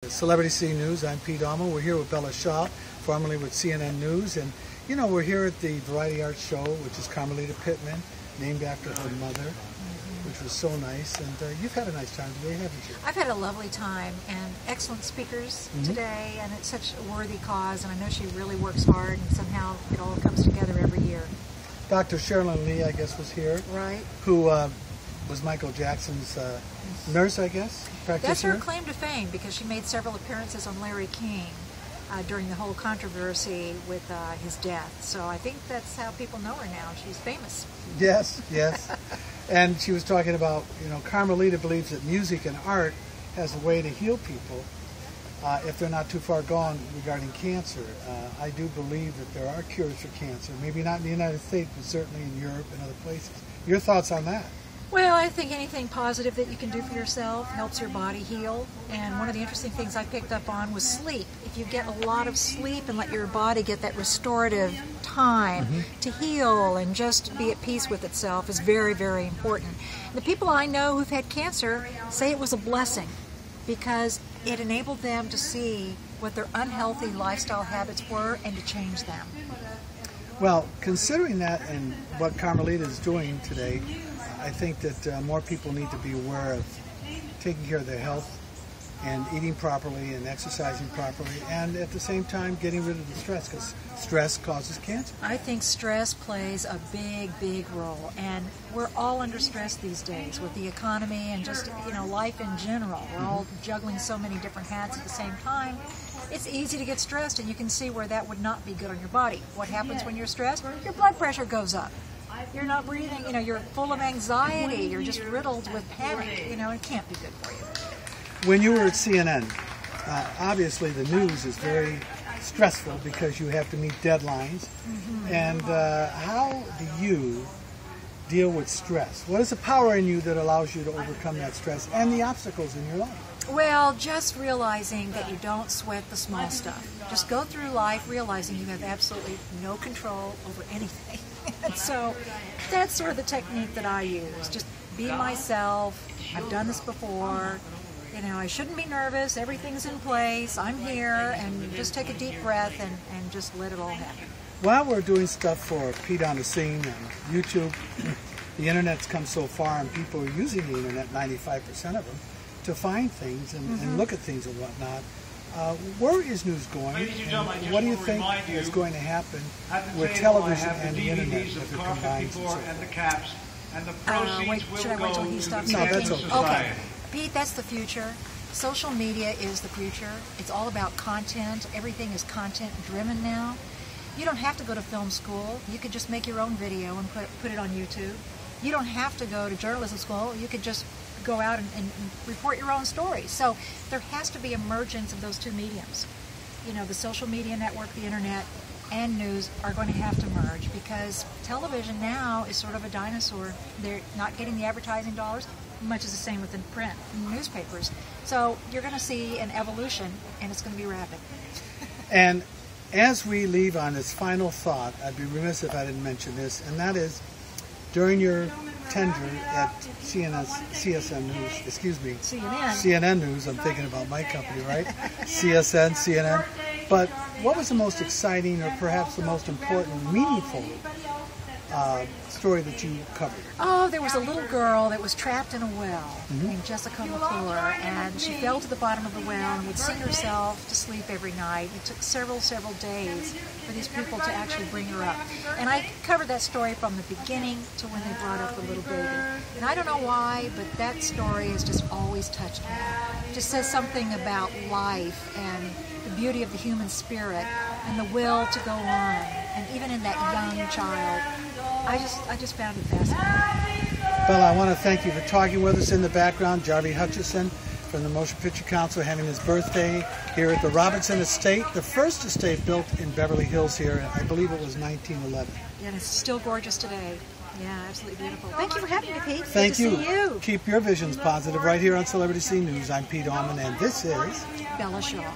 Celebrity C News, I'm Pete Allman. We're here with Bella Shaw, formerly with CNN News, and you know, we're here at the Variety Arts Show, which is Carmalita Pittman, named after her mother, which was so nice. And you've had a nice time today, haven't you? I've had a lovely time, and excellent speakers today, and it's such a worthy cause, and I know she really works hard, and somehow it all comes together every year. Dr. Cherilyn Lee, I guess, was here. Right. Who was Michael Jackson's nurse, I guess, practitioner? That's her claim to fame, because she made several appearances on Larry King during the whole controversy with his death. So I think that's how people know her now. She's famous. Yes, yes. And she was talking about, you know, Carmelita believes that music and art has a way to heal people if they're not too far gone regarding cancer. I do believe that there are cures for cancer, maybe not in the United States, but certainly in Europe and other places. Your thoughts on that? Well, I think anything positive that you can do for yourself helps your body heal. And one of the interesting things I picked up on was sleep. If you get a lot of sleep and let your body get that restorative time to heal and just be at peace with itself is very, very important. The people I know who've had cancer say it was a blessing because it enabled them to see what their unhealthy lifestyle habits were and to change them. Well, considering that and what Carmelita is doing today, I think that more people need to be aware of taking care of their health and eating properly and exercising properly, and at the same time getting rid of the stress, because stress causes cancer. I think stress plays a big, big role, and we're all under stress these days with the economy and just, you know, life in general. We're all juggling so many different hats at the same time. It's easy to get stressed, and you can see where that would not be good on your body. What happens when you're stressed? Your blood pressure goes up. You're not breathing, you know, you're full of anxiety, you're just riddled with panic, you know, it can't be good for you. When you were at CNN, obviously the news is very stressful because you have to meet deadlines. And how do you deal with stress? What is the power in you that allows you to overcome that stress and the obstacles in your life? Well, just realizing that you don't sweat the small stuff. Just go through life realizing you have absolutely no control over anything. And so that's sort of the technique that I use. Just be myself. I've done this before. You know, I shouldn't be nervous. Everything's in place. I'm here. And just take a deep breath and just let it all happen. While we're doing stuff for Pete on the Scene and YouTube, the internet's come so far and people are using the internet, 95% of them, to find things and look at things and whatnot. Where is news going, and what do you think is going to happen with television and the internet if it combines? Wait, should I wait till he stops? No, that's okay. Okay, Pete, that's the future. Social media is the future. It's all about content. Everything is content driven now. You don't have to go to film school. You could just make your own video and put it on YouTube. You don't have to go to journalism school. You could just go out and report your own stories. So there has to be emergence of those two mediums. You know, the social media network, the internet, and news are going to have to merge because television now is sort of a dinosaur. They're not getting the advertising dollars, much as the same with the print newspapers. So you're going to see an evolution, and it's going to be rapid. And as we leave on this final thought, I'd be remiss if I didn't mention this, and that is, during your tenure at CSN News, excuse me, CNN News, I'm thinking about my company, right? CSN, CNN. But what was the most exciting or perhaps the most important, meaningful story that you covered? Oh, there was a little girl that was trapped in a well named Jessica McClure, and she fell to the bottom of the well and would sing herself to sleep every night. It took several days for these people to actually bring her up. And I covered that story from the beginning to when they brought up the little baby. And I don't know why, but that story has just always touched me. It just says something about life and the beauty of the human spirit and the will to go on. And even in that young child, I just found it fascinating. Well, I want to thank you for talking with us. In the background, Jarvie Hutchison from the Motion Picture Council having his birthday here at the Robinson Estate, the first estate built in Beverly Hills here. I believe it was 1911. Yeah, and it's still gorgeous today. Yeah, absolutely beautiful. Thank you for having me, Pete. Thank you. Good to see you. Keep your visions positive right here on Celebrity C News. I'm Pete Allman, and this is Bella Shaw.